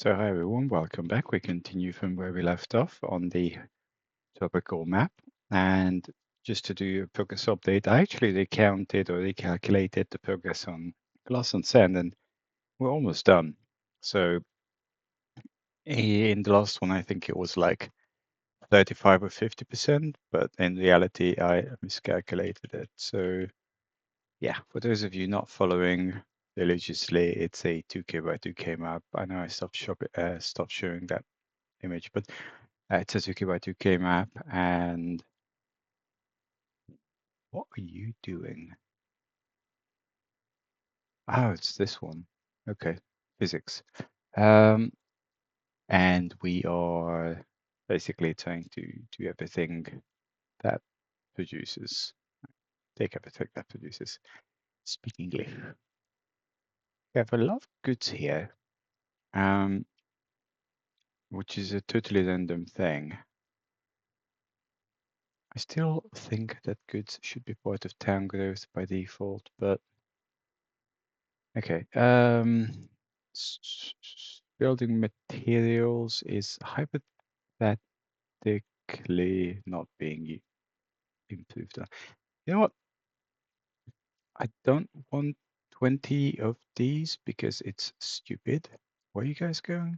So hi everyone, welcome back. We continue from where we left off on the topical map. And just to do a progress update, I actually recounted or recalculated the progress on glass and sand, and we're almost done. So in the last one, I think it was like 35 or 50%, but in reality, I miscalculated it. So yeah, for those of you not following religiously, it's a 2K by 2K map. I know I stopped showing that image, but it's a 2K by 2K map. And what are you doing? Oh, it's this one. Okay, physics. And we are basically trying to do everything that produces, take everything that produces. Speak English. We have a lot of goods here, which is a totally random thing. I still think that goods should be part of town growth by default, but okay. Building materials is hypothetically not being improved on. You know what? I don't want 20 of these because it's stupid. Where are you guys going?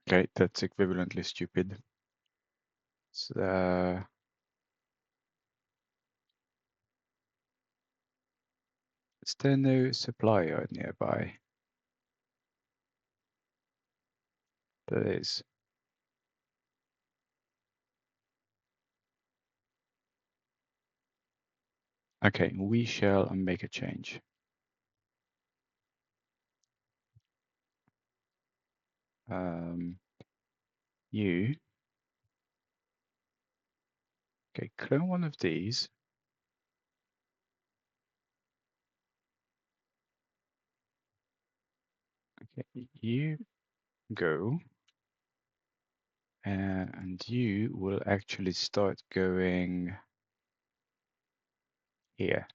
Okay, that's equivalently stupid. So, is there no supply yard nearby? There is. Okay, we shall make a change. You, okay, clone one of these. Okay, you go, and you will actually start going here.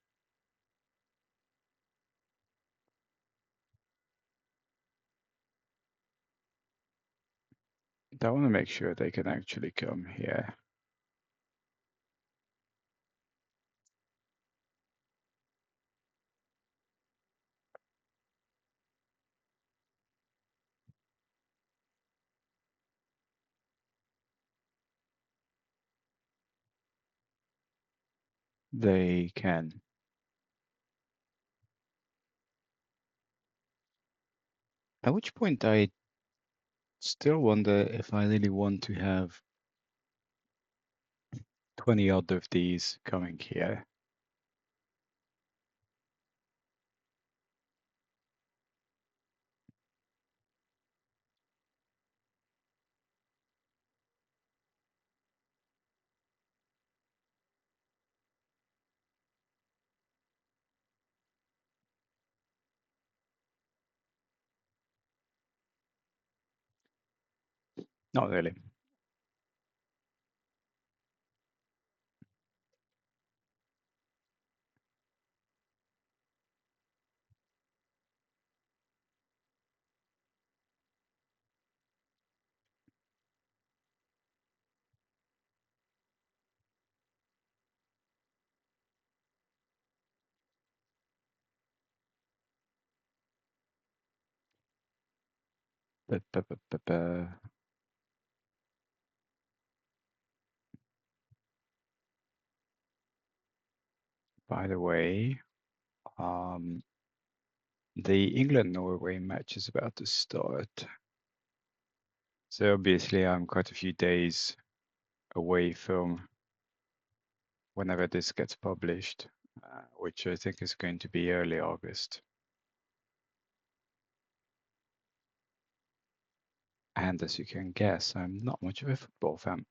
I want to make sure they can actually come here. They can. At which point I still wonder if I really want to have 20 odd of these coming here. Not really. But, by the way, the England-Norway match is about to start. So obviously I'm quite a few days away from whenever this gets published, which I think is going to be early August. And as you can guess, I'm not much of a football fan.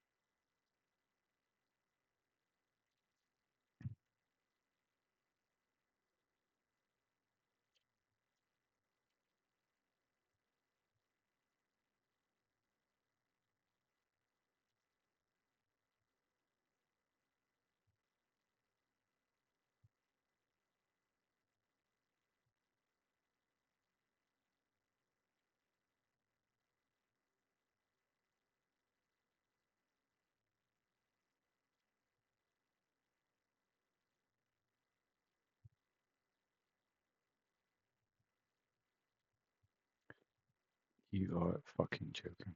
You are fucking joking.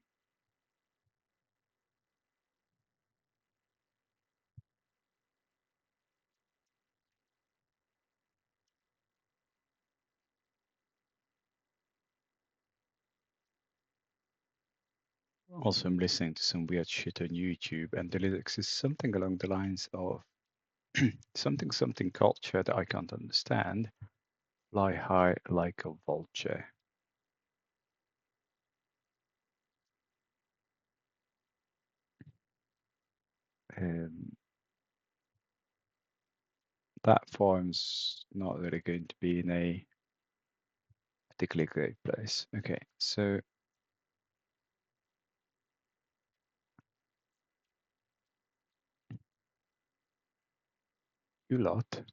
Also, I'm listening to some weird shit on YouTube, and the lyrics is something along the lines of something culture that I can't understand. Fly high like a vulture. Um, that farm's not really going to be in a particularly great place. Okay, so you lot,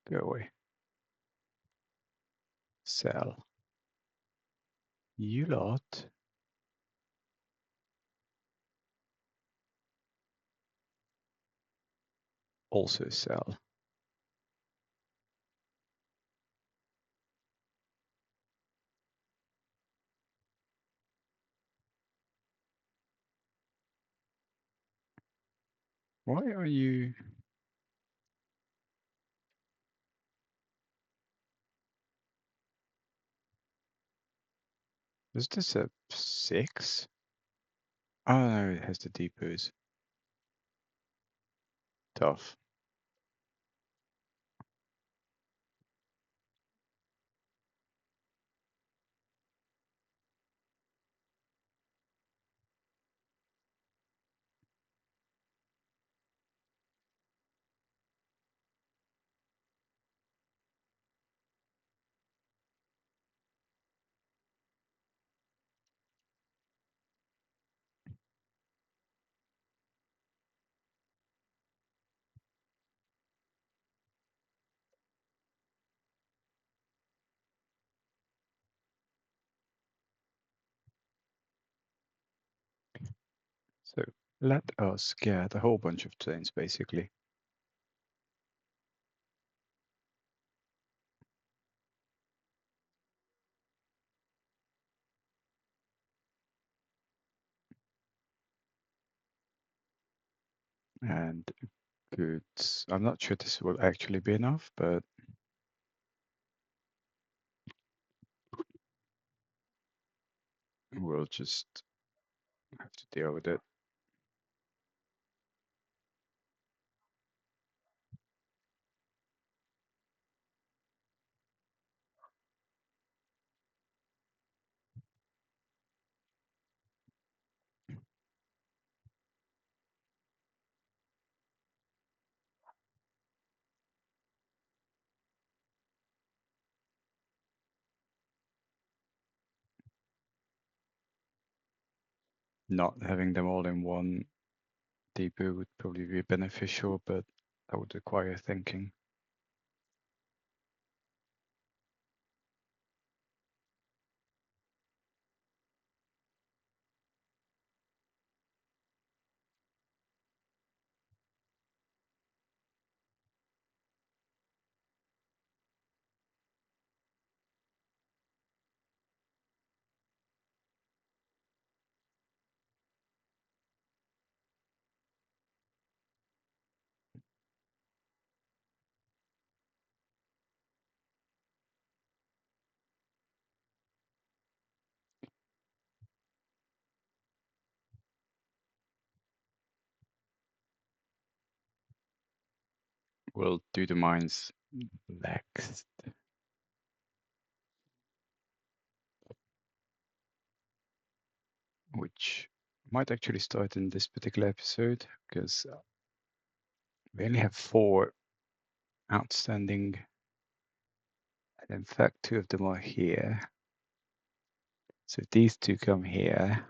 go away. Sell. You lot. Also sell. Why are you? Is this a 6? Oh no, it has the depots. Tough. So let us get a whole bunch of trains basically. And goods. I'm not sure this will actually be enough, but we'll just have to deal with it. Not having them all in one depot would probably be beneficial, but that would require thinking. We'll do the mines next, which might actually start in this particular episode because we only have 4 outstanding. And in fact, 2 of them are here. So if these 2 come here,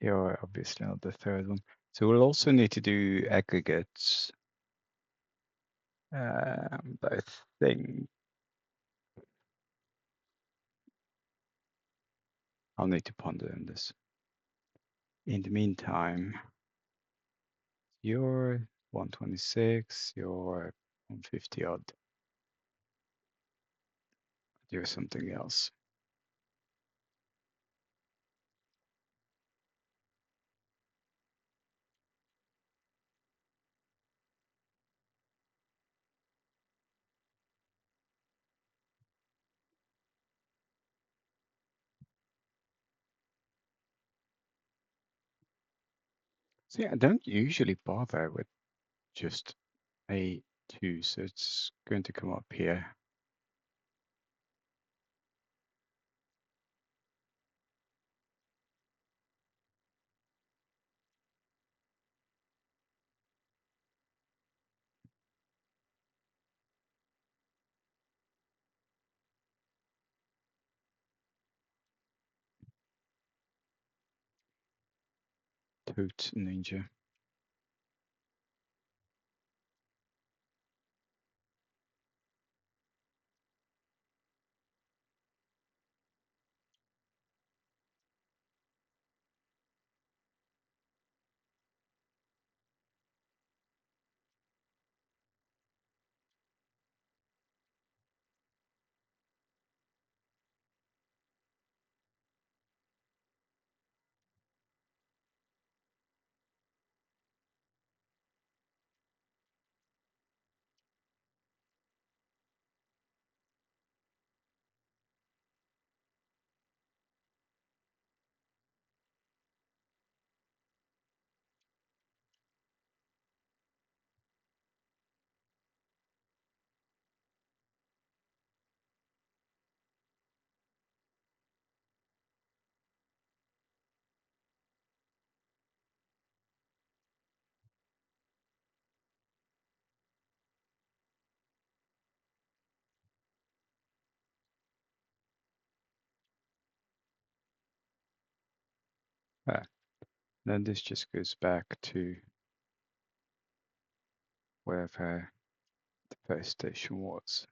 you're obviously not the 3rd one. So we'll also need to do aggregates. But I think I'll need to ponder on this. In the meantime, you're 126, you're 150 odd. do something else. See, I don't usually bother with just A2, so it's going to come up here. Toot Ninja. Then this just goes back to wherever the first station was.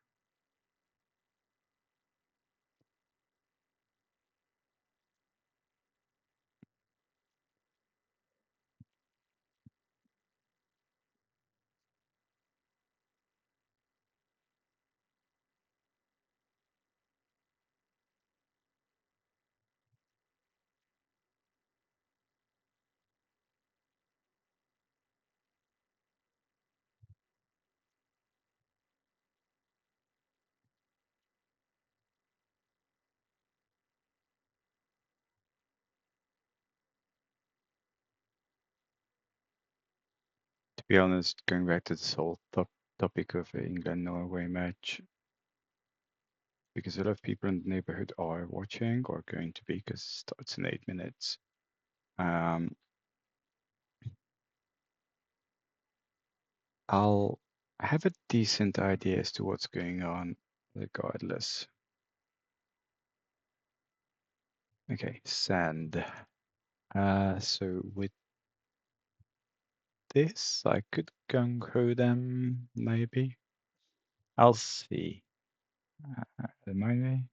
To be honest, going back to this whole topic of England-Norway match, because a lot of people in the neighborhood are watching or going to be, because it starts in 8 minutes. I'll have a decent idea as to what's going on regardless. Okay, send. So with this, I could gung ho them, maybe. I'll see. Am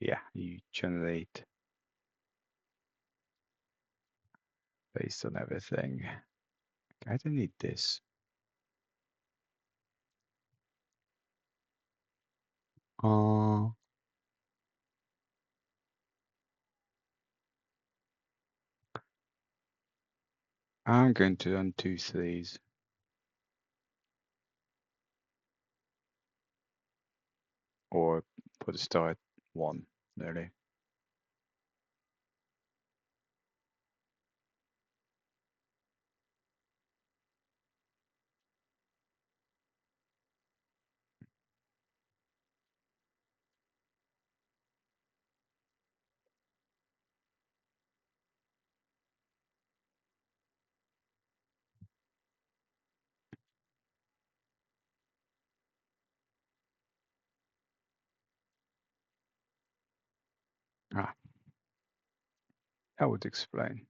Yeah, you generate based on everything. I don't need this. I'm going to untooth these. Or put a start one, really. Ah, that would explain.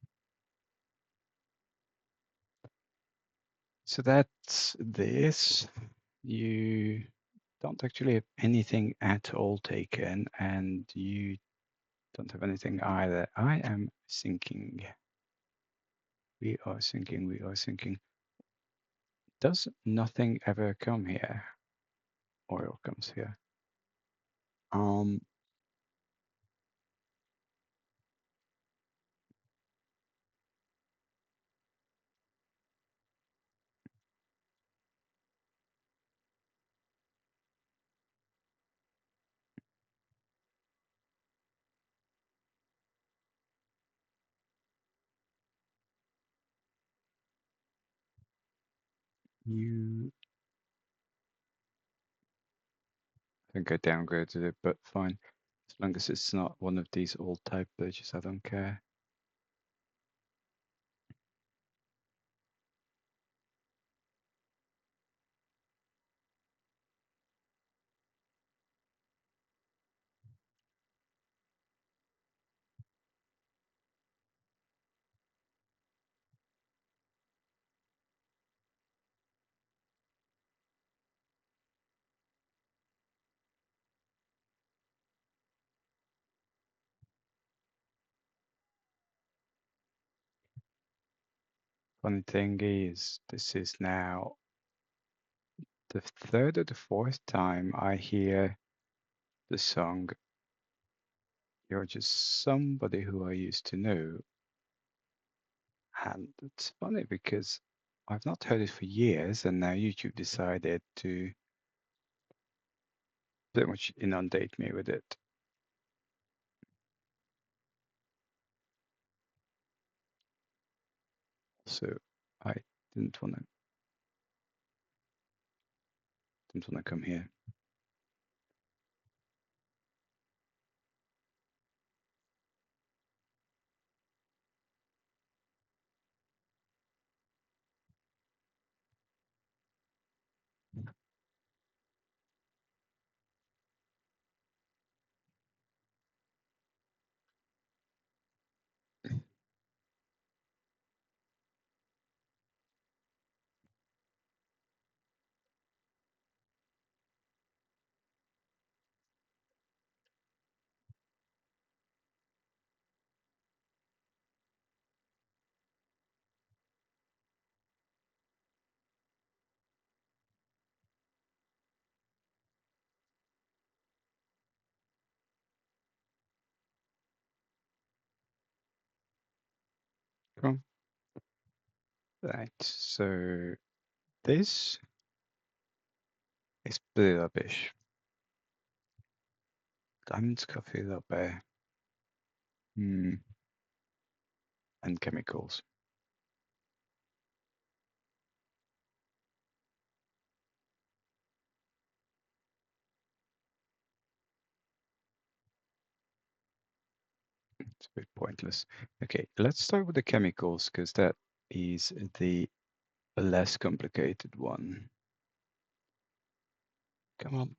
So that's this. You don't actually have anything at all taken, and you don't have anything either. I am thinking. We are thinking. We are thinking. Does nothing ever come here? Oil comes here. I think I downgraded it, but fine. As long as it's not one of these old type pages, I don't care. Funny thing is, this is now the third or the fourth time I hear the song You're Just Somebody Who I Used to Know. And it's funny because I've not heard it for years, and now YouTube decided to pretty much inundate me with it. So I didn't want to come here. Cool. Right. So this is pretty rubbish. Diamonds, coffee, rubber, and chemicals. It's a bit pointless. Okay, let's start with the chemicals because that is the less complicated one. Come on.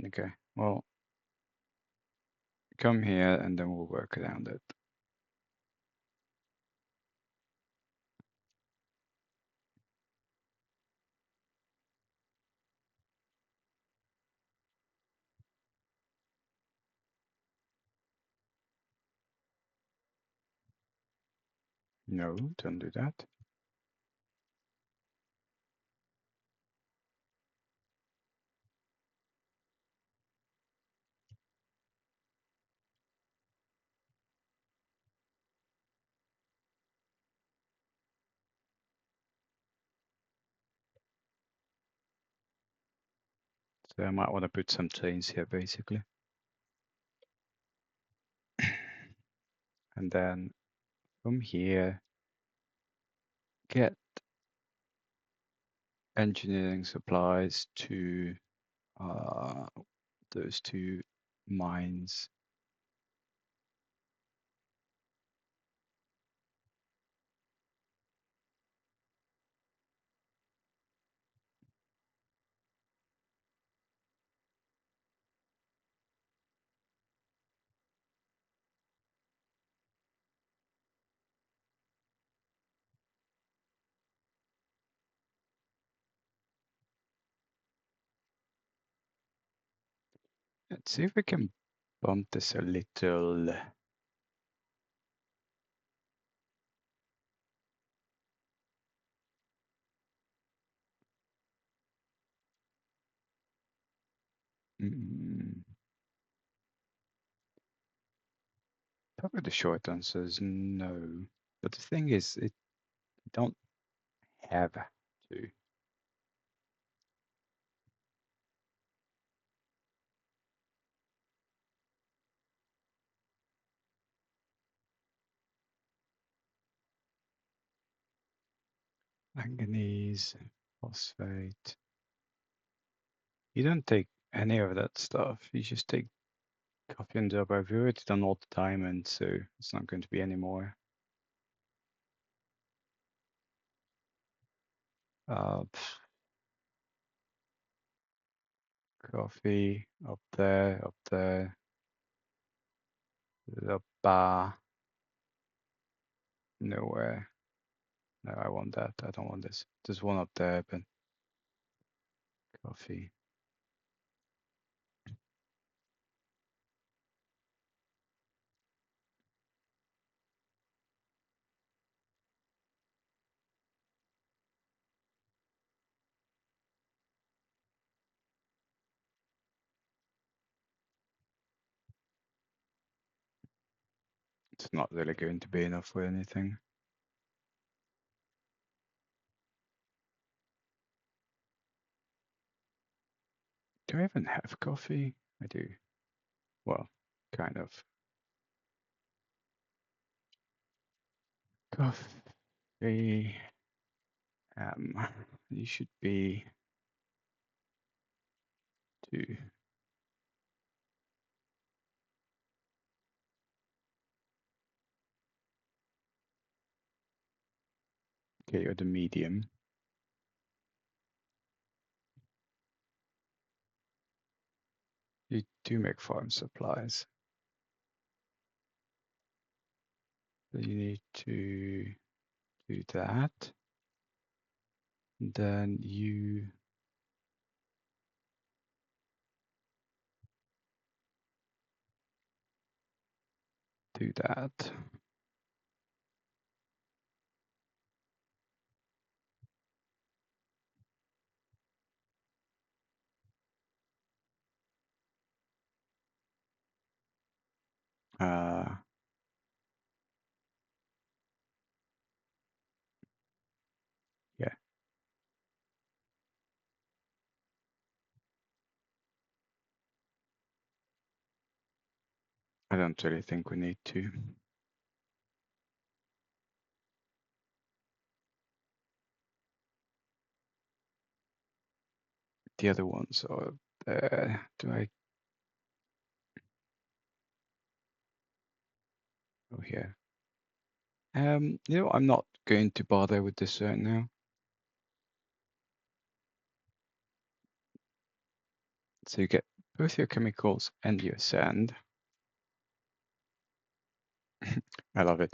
Okay, well, come here and then we'll work around it. No, don't do that. So I might want to put some chains here basically. And then from here, get engineering supplies to those two mines. Let's see if we can bump this a little. Probably the short answer is no. But the thing is, it don't have to. Manganese, phosphate. You don't take any of that stuff. You just take coffee and job. I've already done all the time, and so it's not going to be any more. Coffee up there, the bar, nowhere. No, I want that. I don't want this. There's one up there, but coffee. It's not really going to be enough for anything. Do I even have coffee? I do. Well, kind of. Coffee. You should be 2. Okay, you're the medium. You do make farm supplies. So you need to do that. And then you do that. Yeah, I don't really think we need to. The other ones are there. Do I go here? You know, I'm not going to bother with this right now. So you get both your chemicals and your sand. I love it.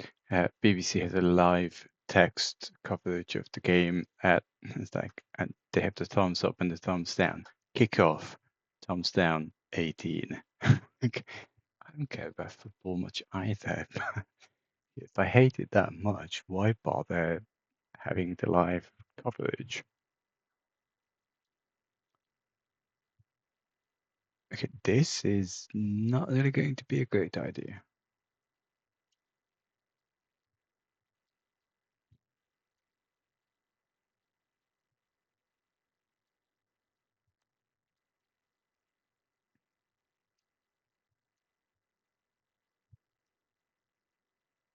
BBC has a live text coverage of the game it's like, and they have the thumbs up and the thumbs down. Kick off, thumbs down, 18. Like, I don't care about football much either. If I hate it that much, why bother having the live coverage? Okay, this is not really going to be a great idea.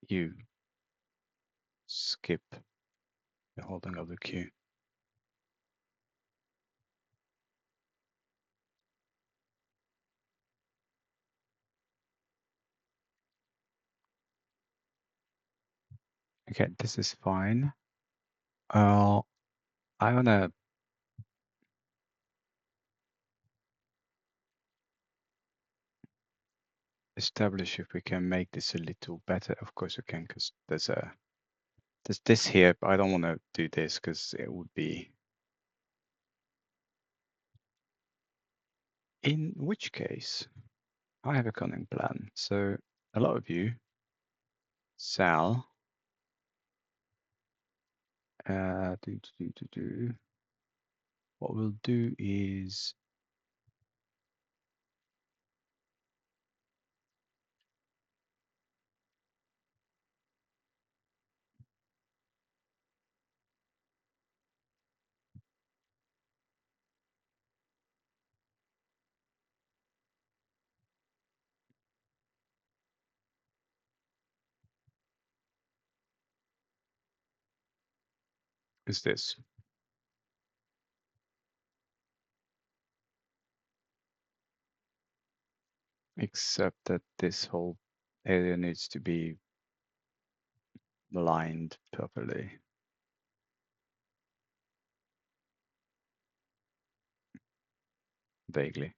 You skip the holding of the queue. Okay, this is fine. I wanna establish if we can make this a little better. Of course we can, because there's this here, but I don't want to do this because it would be In which case, I have a cunning plan. So a lot of you sell what we'll do is this. Except that this whole area needs to be aligned properly. Vaguely.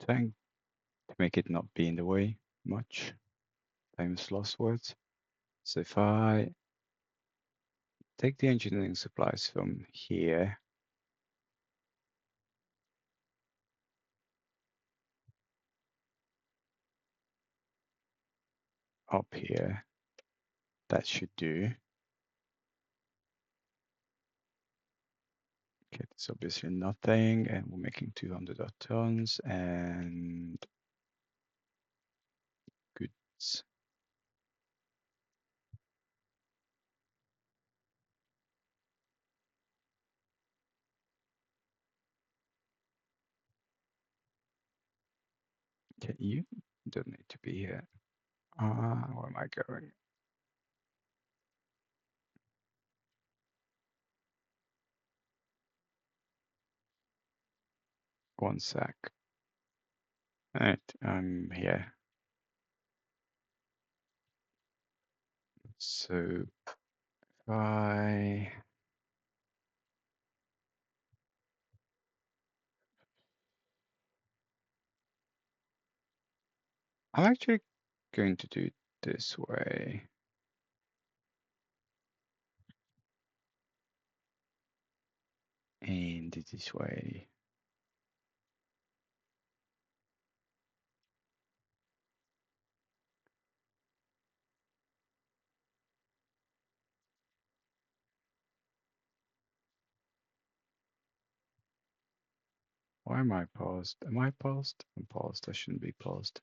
Trying to make it not be in the way much. Famous lost words. So if I take the engineering supplies from here up here, that should do. Okay, it's obviously nothing, and we're making 200 odd tons and goods. Okay, you don't need to be here. Where am I going? One sec. All right, I'm here. So if I'm actually going to do it this way. And this way. Why am I paused? Am I paused? I'm paused. I shouldn't be paused.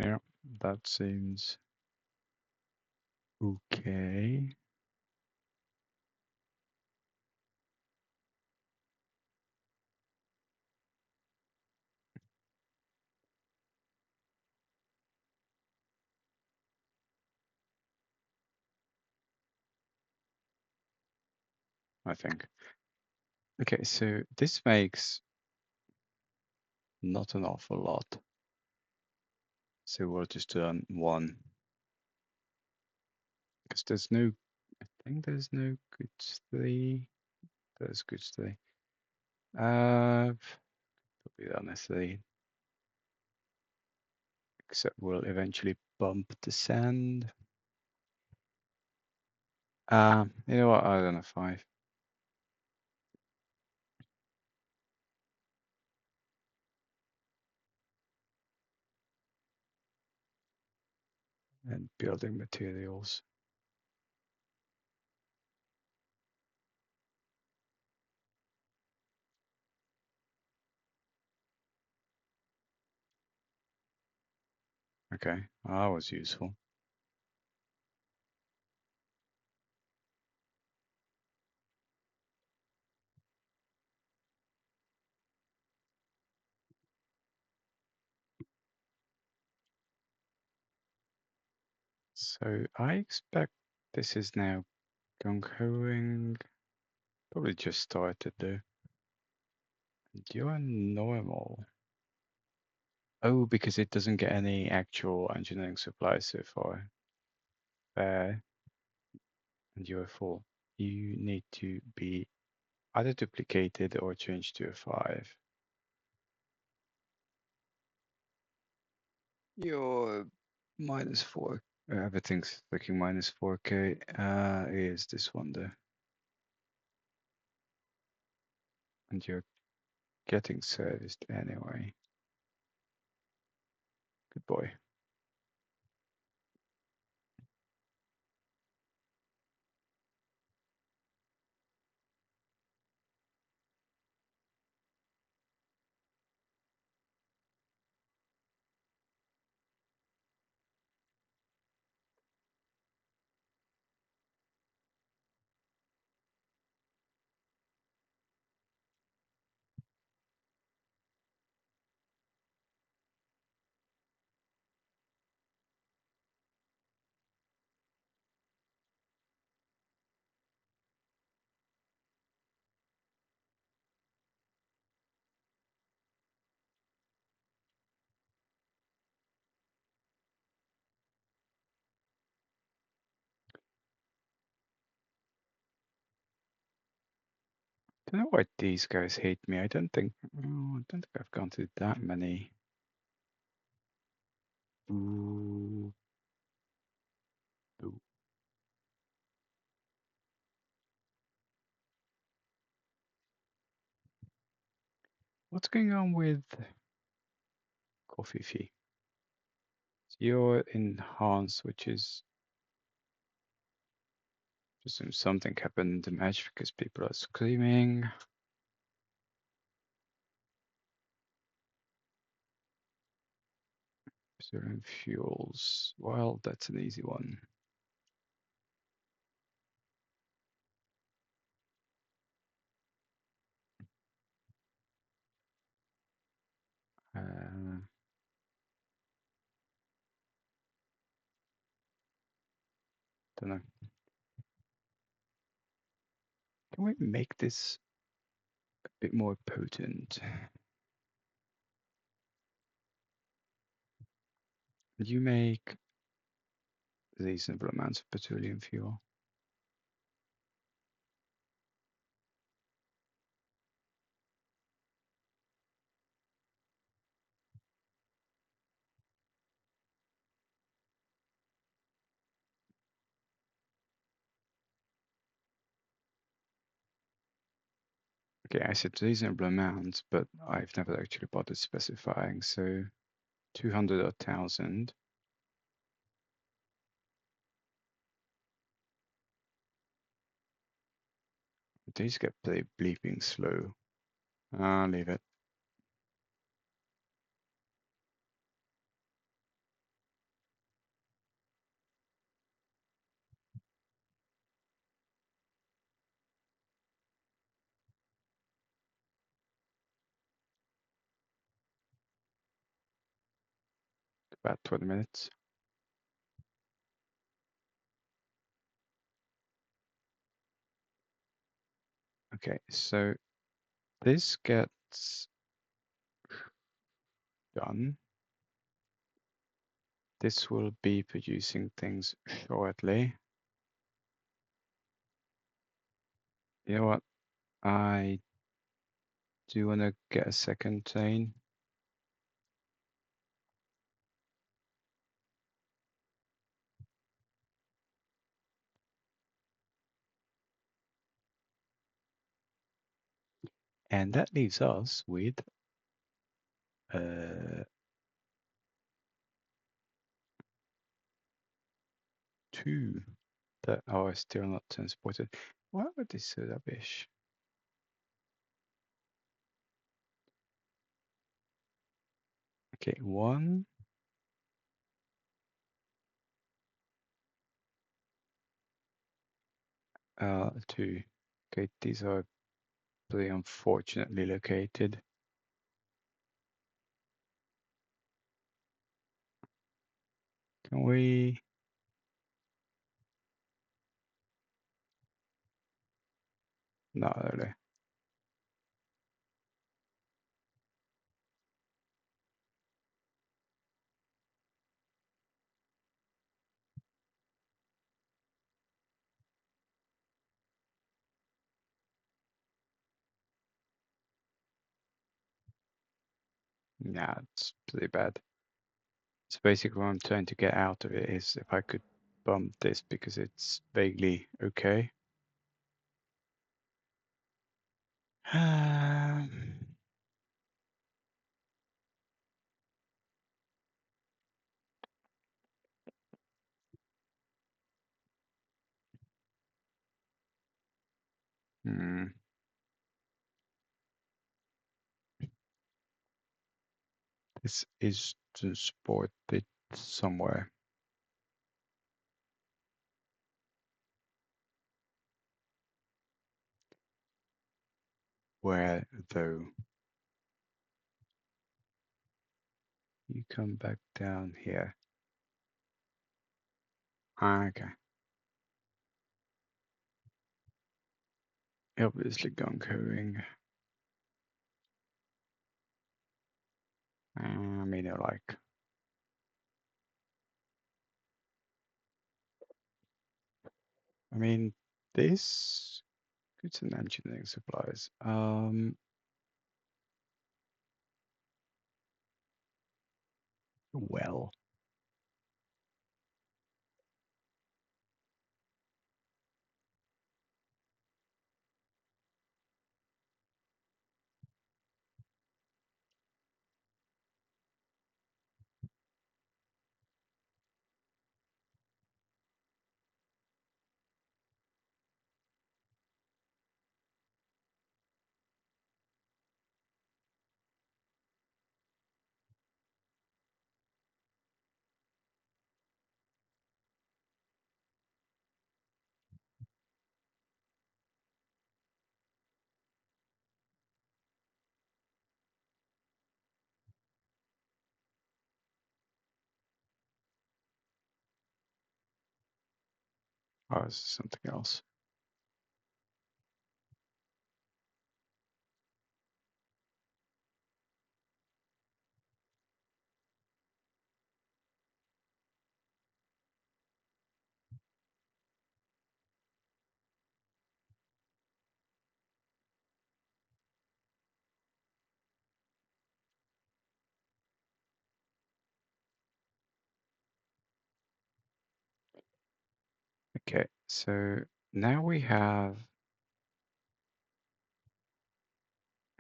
Yeah, that seems okay. I think. Okay, so this makes not an awful lot. So we'll just do one. Because there's no, I think there's no goods 3. There's goods 3. Probably honestly, except we'll eventually bump the sand. You know what? I don't know, 5. And building materials. Okay, that was useful. So I expect this is now going. Probably just started though. You're normal. Oh, because it doesn't get any actual engineering supplies so far. And you're full. You need to be either duplicated or changed to a 5. You're -4. Everything's looking -4K. Is this one there? And you're getting serviced anyway. Good boy. Don't know why these guys hate me. I don't think I've gone through that many. Ooh. Ooh. What's going on with coffee fee? You're enhanced, which is presume something happened in the match because people are screaming. Preserving fuels. Well, that's an easy one. Don't know. Can we make this a bit more potent? You make reasonable amounts of petroleum fuel. Okay, I said reasonable amounts, but I've never actually bothered specifying. So 200 or 1,000. These get pretty bleeping slow. I'll leave it. About 20 minutes. Okay, so this gets done. This will be producing things shortly. You know what? I do want to get a second train. And that leaves us with 2 that are still not transported. Why are they so rubbish? Okay, 1. 2. Okay, these are pretty unfortunately located. Can we Not really. Nah, it's pretty bad. So basically what I'm trying to get out of it is if I could bump this because it's vaguely okay. Hmm. This is to support it somewhere. Where though? You come back down here. Okay. Obviously going. I mean, this goods and engineering supplies. Well, oh, this is something else. Okay, so now we have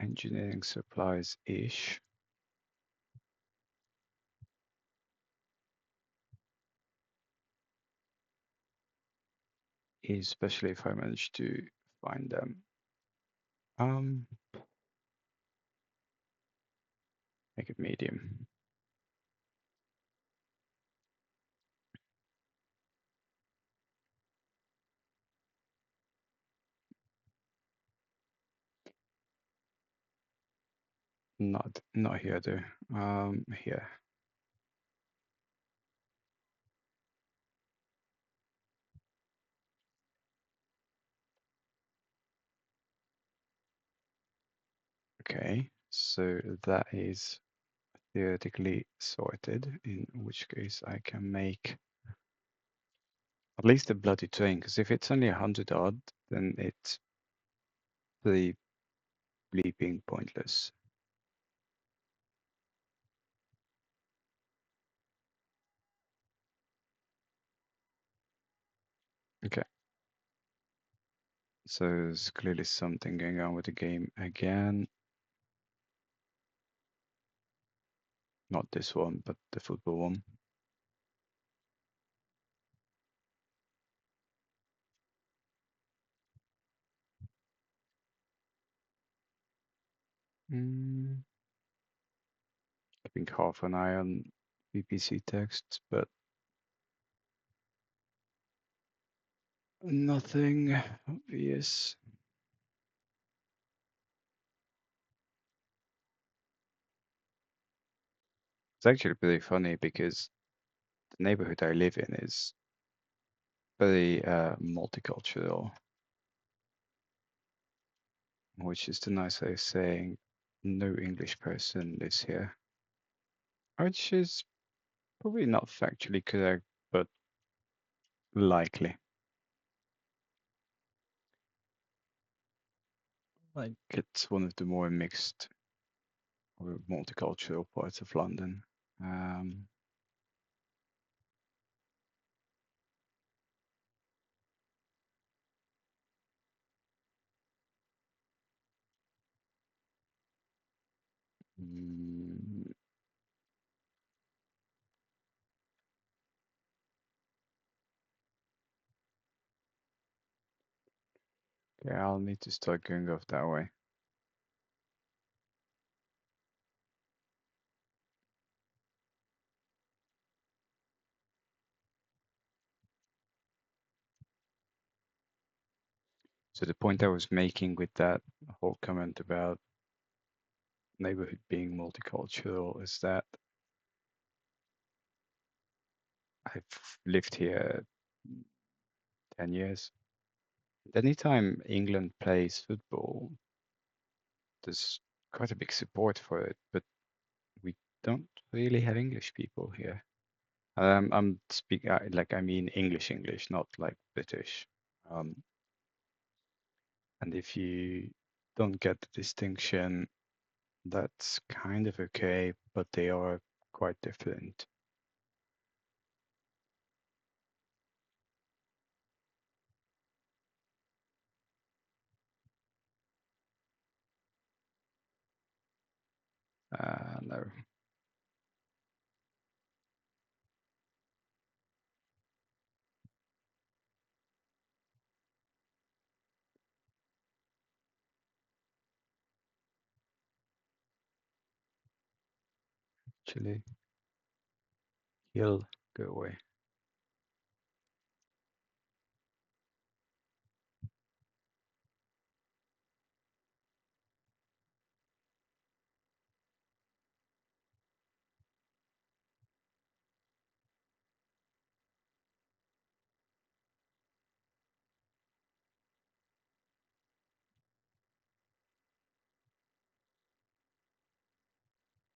engineering supplies-ish. Especially if I manage to find them. Make it medium. Not here though. Here. Okay, so that is theoretically sorted, in which case I can make at least a bloody train, because if it's only 100 odd, then it's pretty bleeping pointless. Okay. So there's clearly something going on with the game again. Not this one, but the football one. Keeping half an eye on VPC texts, but nothing obvious. It's actually pretty funny because the neighborhood I live in is very multicultural. which is the nice way of saying no English person lives here, which is probably not factually correct, but likely. Like it's one of the more mixed or multicultural parts of London. Mm, yeah, I'll need to start going off that way. So the point I was making with that whole comment about neighborhood being multicultural is that I've lived here 10 years. Anytime England plays football, there's quite a big support for it, but we don't really have English people here. I'm speaking like I mean English, not like British. And if you don't get the distinction, that's kind of okay, but they are quite different. No, actually, he'll go away.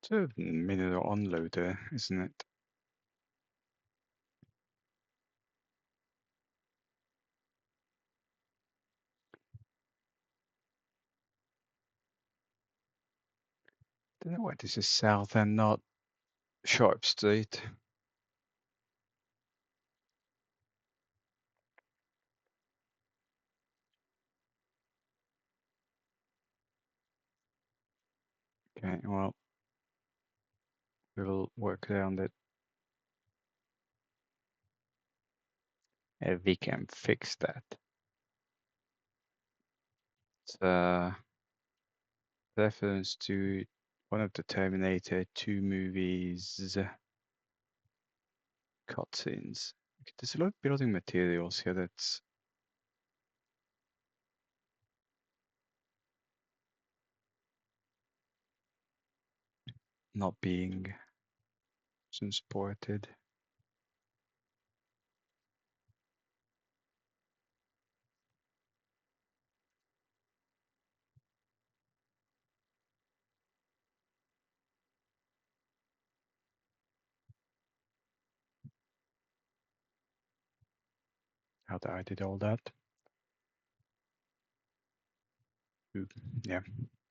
It's a minute onloader, isn't it? Don't know why this is south and not Sharp Street. Okay, well, we will work around it. If we can fix that. It's a reference to one of the Terminator 2 movies cutscenes. There's a lot of building materials here that's not being transported. How I did all that. Ooh, yeah,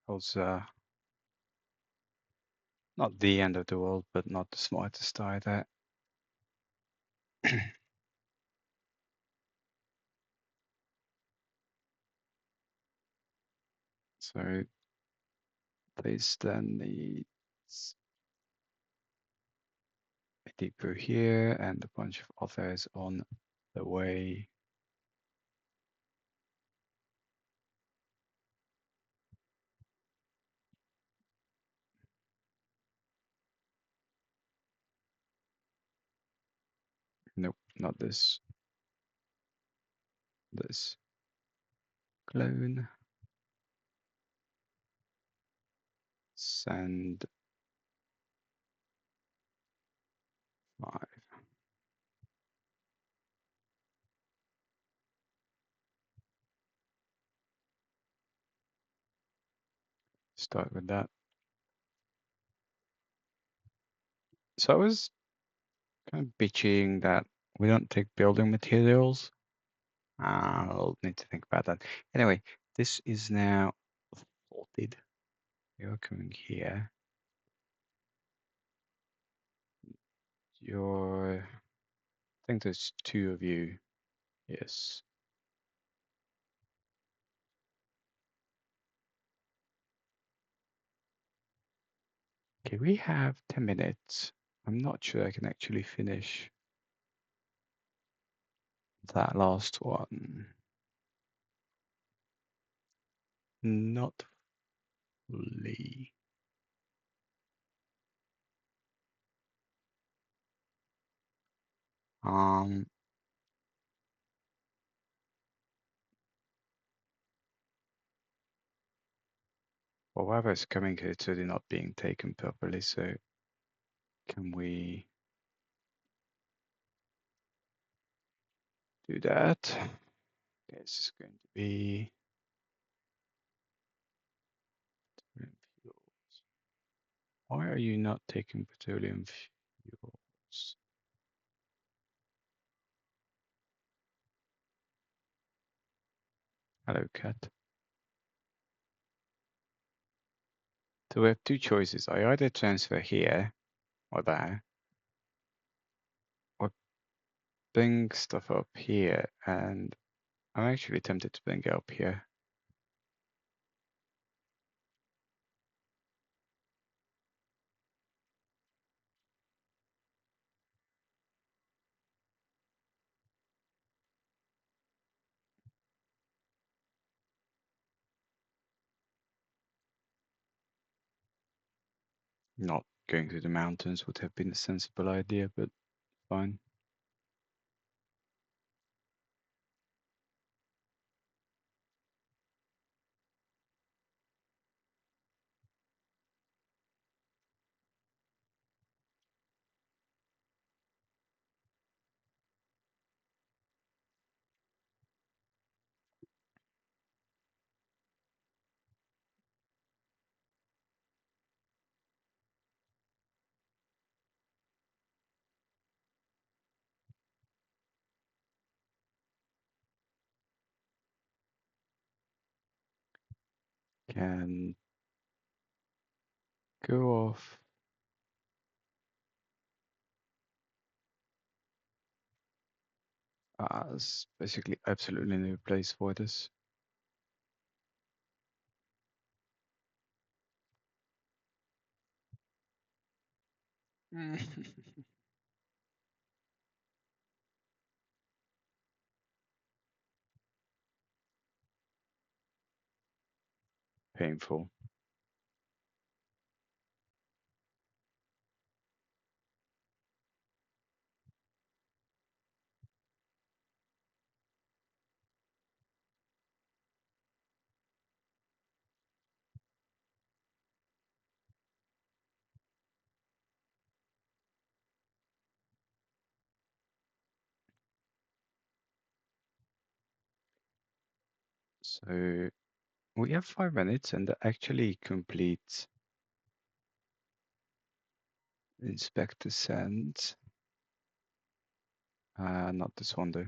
was not the end of the world, but not the smartest either. So this then needs a depot here and a bunch of others on the way. Nope, not this. This clone. Send 5. start with that. So I was kind of bitching that we don't take building materials. I'll need to think about that. Anyway, this is now sorted. You're coming here. I think there's 2 of you. Yes. Okay, we have 10 minutes. I'm not sure I can actually finish that last one. Not fully. Well, whatever is coming here, it's really not being taken properly. So can we do that? Okay, this is going to be fuels. Why are you not taking petroleum fuels? Hello, cat. So we have 2 choices. I either transfer here or there, or bring stuff up here, and I'm actually tempted to bring it up here. Not going through the mountains would have been a sensible idea, but fine. Can go off. There's basically absolutely no place for this. Painful. So we have 5 minutes, and that actually completes inspector sends. Not this one though.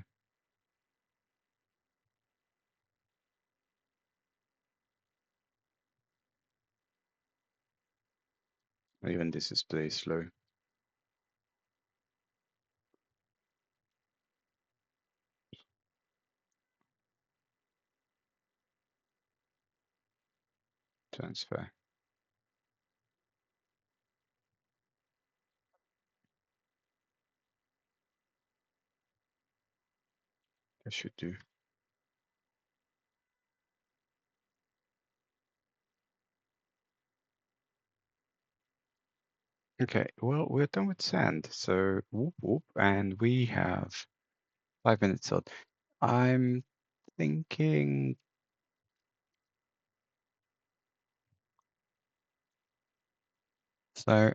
Even this is pretty slow. Transfer. That should do. Okay, well, we're done with sand. So whoop whoop, and we have 5 minutes out. I'm thinking so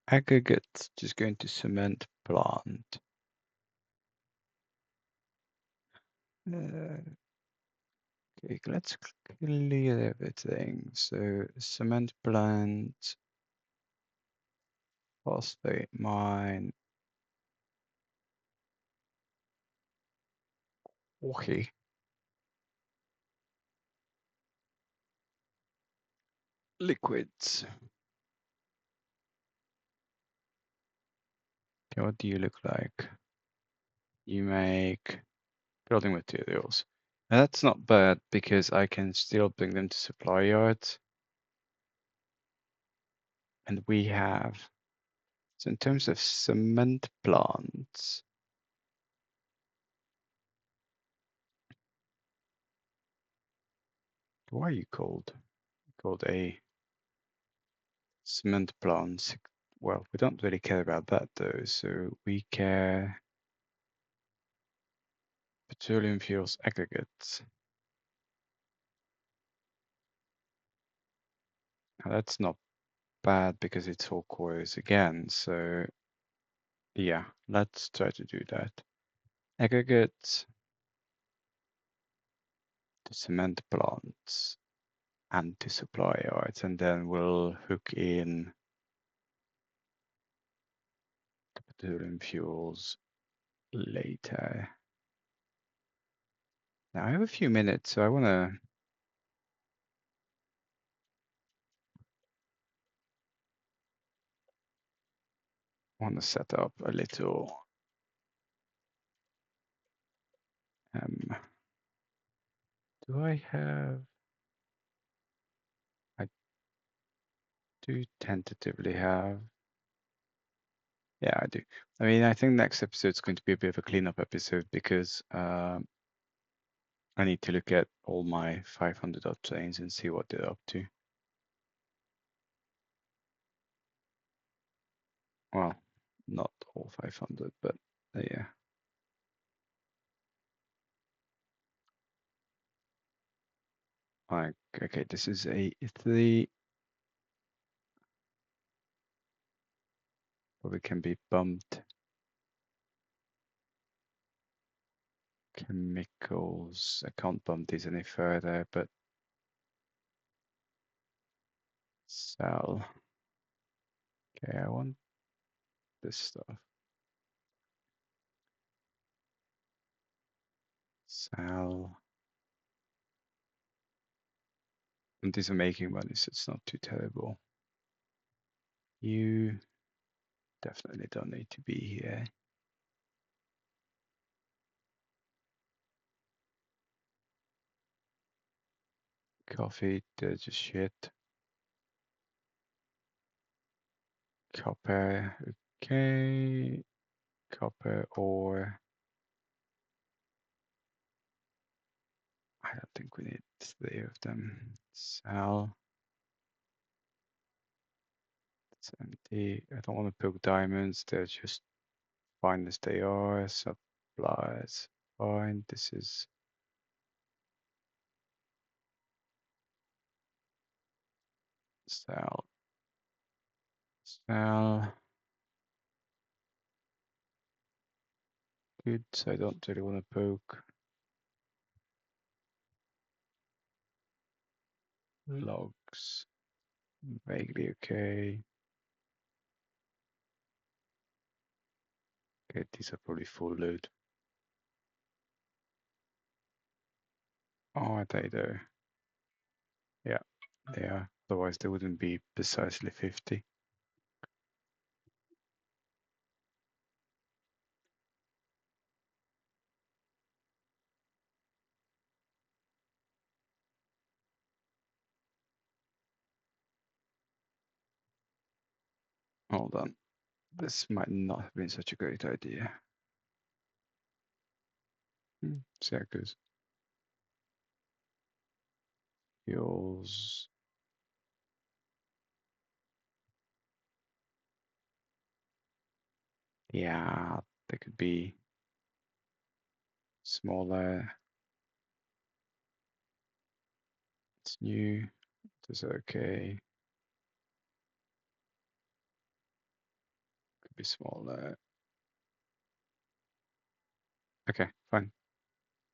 aggregates just going to cement plant. Okay, Okay, let's clear everything. So cement plant, phosphate mine. Okay. Liquids. Okay, what do you look like? You make building materials. And that's not bad because I can still bring them to supply yards. And we have, so in terms of cement plants, what are you called? Called a cement plant. Well, we don't really care about that though. So we care petroleum fuels aggregates. Now that's not bad because it's all quarries again. So yeah, let's try to do that. Aggregates to cement plants and to supply yards, and then we'll hook in the petroleum fuels later. Now I have a few minutes, so I wanna set up a little do I have? I do tentatively have. Yeah, I do. I mean, I think next episode is going to be a bit of a cleanup episode because I need to look at all my 500 odd trains and see what they're up to. Well, not all 500, but yeah. Like, okay, this is a 3. Probably can be bumped. Chemicals. I can't bump these any further, but sell. Okay, I want this stuff. Sell. And these are making money, so it's not too terrible. You definitely don't need to be here. Coffee, they're just shit. Copper, okay. Copper ore. I don't think we need 3 of them. Sell. It's empty. I don't want to poke diamonds. They're just fine as they are. Supplies, fine. This is sell. Sell. Good. So I don't really want to poke. Logs. Vaguely okay. Okay, these are probably full load. Oh, are they though? Yeah, they are. Otherwise, they wouldn't be precisely 50. Hold on. This might not have been such a great idea. See how it goes. Fuels. Yeah, they could be smaller. It's new. This is okay. Could be smaller. Okay, fine.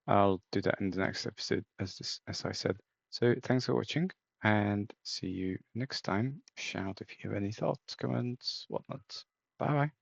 I'll do that in the next episode, as I said. So thanks for watching, and see you next time. Shout if you have any thoughts, comments, whatnot. Bye bye.